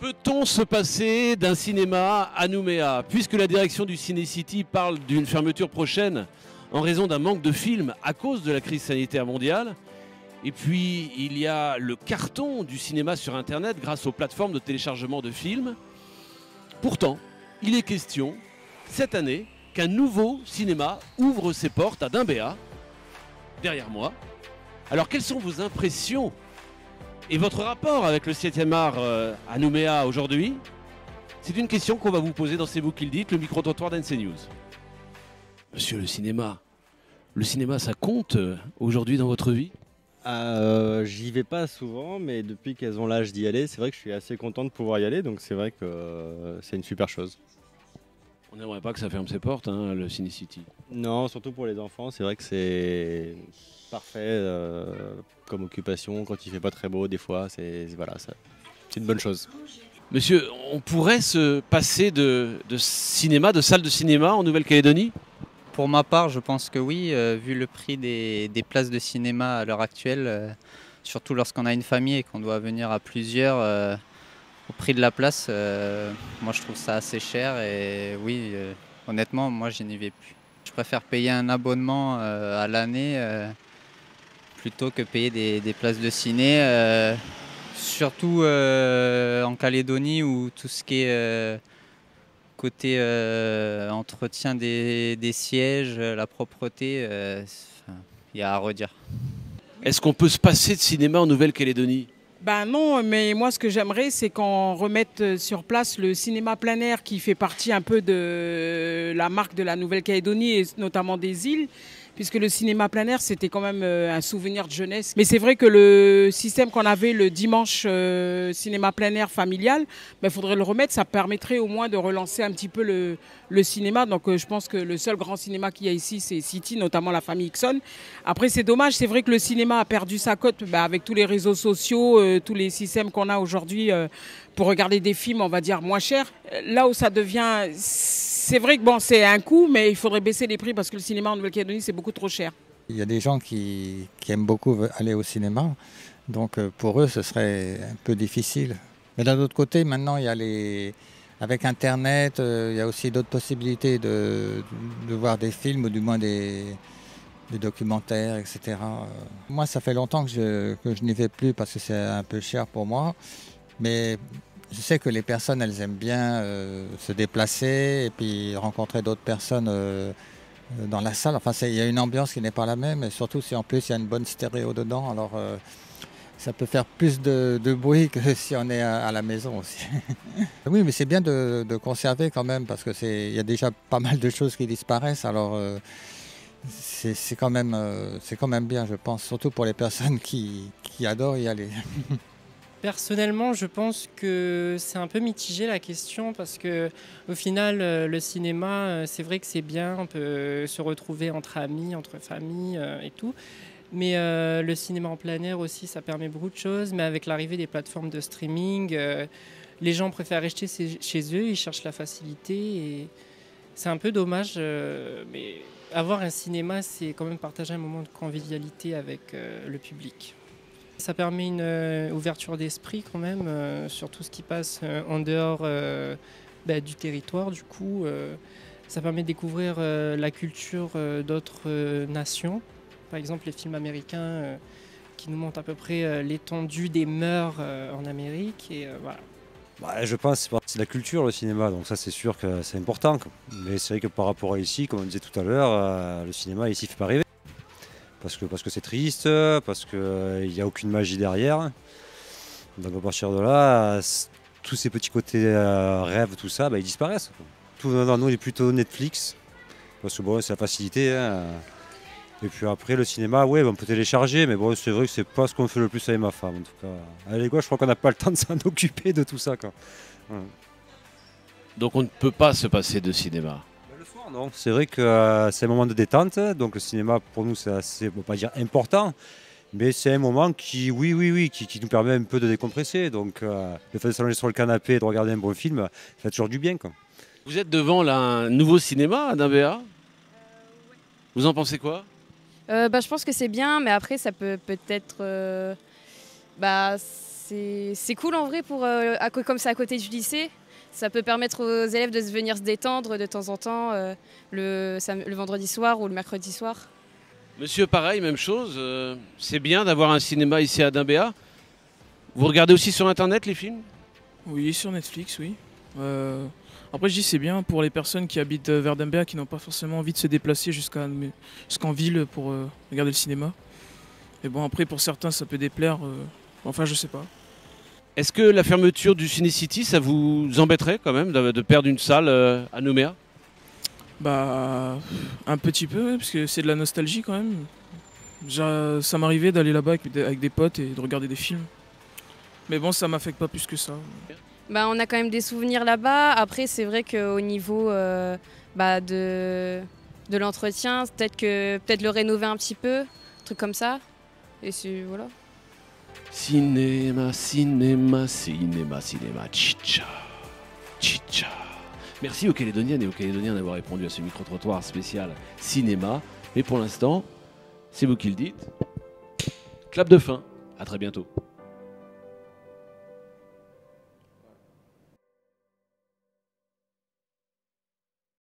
Peut-on se passer d'un cinéma à Nouméa? Puisque la direction du Ciné City parle d'une fermeture prochaine en raison d'un manque de films à cause de la crise sanitaire mondiale. Et puis, il y a le carton du cinéma sur Internet grâce aux plateformes de téléchargement de films. Pourtant, il est question, cette année, qu'un nouveau cinéma ouvre ses portes à Dimbéa, derrière moi. Alors, quelles sont vos impressions et votre rapport avec le 7e art à Nouméa aujourd'hui? C'est une question qu'on va vous poser dans C'est vous qui le dites, le micro-trottoir d'NC News. Monsieur, le cinéma ça compte aujourd'hui dans votre vie? J'y vais pas souvent, mais depuis qu'elles ont l'âge d'y aller, c'est vrai que je suis assez content de pouvoir y aller, donc c'est vrai que c'est une super chose. On n'aimerait pas que ça ferme ses portes, hein, le Ciné City. Non, surtout pour les enfants, c'est vrai que c'est parfait comme occupation, quand il fait pas très beau, des fois, c'est une bonne chose. Monsieur, on pourrait se passer de cinéma, de salle de cinéma en Nouvelle-Calédonie? Pour ma part, je pense que oui, vu le prix des places de cinéma à l'heure actuelle, surtout lorsqu'on a une famille et qu'on doit venir à plusieurs, au prix de la place, moi je trouve ça assez cher et oui, honnêtement, moi je n'y vais plus. Je préfère payer un abonnement à l'année plutôt que payer des places de ciné, surtout en Calédonie où tout ce qui est côté entretien des sièges, la propreté, il y a à redire. Est-ce qu'on peut se passer de cinéma en Nouvelle-Calédonie? Ben non, mais moi ce que j'aimerais c'est qu'on remette sur place le cinéma plein air qui fait partie un peu de la marque de la Nouvelle-Calédonie et notamment des îles, puisque le cinéma plein air c'était quand même un souvenir de jeunesse. Mais c'est vrai que le système qu'on avait le dimanche cinéma plein air familial, il faudrait le remettre, ça permettrait au moins de relancer un petit peu le cinéma. Donc je pense que le seul grand cinéma qu'il y a ici c'est City, notamment la famille Ixon. Après c'est dommage, c'est vrai que le cinéma a perdu sa cote avec tous les réseaux sociaux, tous les systèmes qu'on a aujourd'hui pour regarder des films, on va dire, moins chers. Là où ça devient... C'est vrai que bon, c'est un coût, mais il faudrait baisser les prix parce que le cinéma en Nouvelle-Calédonie, c'est beaucoup trop cher. Il y a des gens qui aiment beaucoup aller au cinéma, donc pour eux, ce serait un peu difficile. Mais d'un autre côté, maintenant, il y a avec Internet, il y a aussi d'autres possibilités de voir des films, ou du moins des documentaires, etc. Moi, ça fait longtemps que je n'y vais plus parce que c'est un peu cher pour moi. Mais je sais que les personnes, elles aiment bien se déplacer et puis rencontrer d'autres personnes dans la salle. Enfin, il y a une ambiance qui n'est pas la même, et surtout si en plus il y a une bonne stéréo dedans, alors ça peut faire plus de bruit que si on est à la maison aussi. Oui, mais c'est bien de conserver quand même, parce qu'il y a déjà pas mal de choses qui disparaissent, alors c'est quand même bien, je pense, surtout pour les personnes qui adorent y aller. Personnellement, je pense que c'est un peu mitigé la question parce que au final, le cinéma, c'est vrai que c'est bien, on peut se retrouver entre amis, entre familles et tout. Mais le cinéma en plein air aussi, ça permet beaucoup de choses. Mais avec l'arrivée des plateformes de streaming, les gens préfèrent rester chez eux, ils cherchent la facilité. Et c'est un peu dommage. Mais avoir un cinéma, c'est quand même partager un moment de convivialité avec le public. Ça permet une ouverture d'esprit quand même sur tout ce qui passe en dehors du territoire. Du coup, ça permet de découvrir la culture d'autres nations. Par exemple, les films américains qui nous montrent à peu près l'étendue des mœurs en Amérique. Et, voilà. Bah, je pense que c'est partie de la culture, le cinéma, donc ça c'est sûr que c'est important. Mais c'est vrai que par rapport à ici, comme on disait tout à l'heure, le cinéma ici ne fait pas rêver. Parce que c'est triste, parce qu'il n'y a aucune magie derrière. Donc à partir de là, tous ces petits côtés rêves, tout ça, ils disparaissent. Tout dans nous est plutôt Netflix, parce que bon, c'est la facilité. Hein. Et puis après, le cinéma, ouais, on peut télécharger, mais bon, c'est vrai que c'est pas ce qu'on fait le plus avec ma femme, en tout cas. Allez, quoi, je crois qu'on n'a pas le temps de s'en occuper de tout ça. Quoi. Ouais. Donc on ne peut pas se passer de cinéma? Non, c'est vrai que c'est un moment de détente, donc le cinéma pour nous c'est assez, on ne va pas dire important, mais c'est un moment qui nous permet un peu de décompresser. Donc le fait de s'allonger sur le canapé et de regarder un bon film, ça fait toujours du bien. Quoi. Vous êtes devant là, un nouveau cinéma à Dimbéa? Ouais. Vous en pensez quoi? Je pense que c'est bien, mais après ça peut être... C'est cool en vrai pour comme c'est à côté du lycée. Ça peut permettre aux élèves de venir se détendre de temps en temps le vendredi soir ou le mercredi soir. Monsieur, pareil, même chose. C'est bien d'avoir un cinéma ici à Dimbéa. Vous regardez aussi sur Internet les films? Oui, sur Netflix, oui. Après, je dis c'est bien pour les personnes qui habitent vers Dimbéa, qui n'ont pas forcément envie de se déplacer jusqu'en ville pour regarder le cinéma. Mais bon, après, pour certains, ça peut déplaire. Enfin, je sais pas. Est-ce que la fermeture du Ciné City, ça vous embêterait quand même de perdre une salle à Nouméa? Bah, un petit peu, parce que c'est de la nostalgie quand même. Ça m'arrivait d'aller là-bas avec des potes et de regarder des films. Mais bon, ça m'affecte pas plus que ça. Bah, on a quand même des souvenirs là-bas. Après, c'est vrai qu'au niveau de l'entretien, peut-être le rénover un petit peu, un truc comme ça. Et c'est voilà. Cinéma, cinéma, cinéma, cinéma, chicha, chicha. Merci aux Calédoniennes et aux Calédoniens d'avoir répondu à ce micro-trottoir spécial cinéma. Et pour l'instant, c'est vous qui le dites. Clap de fin. À très bientôt.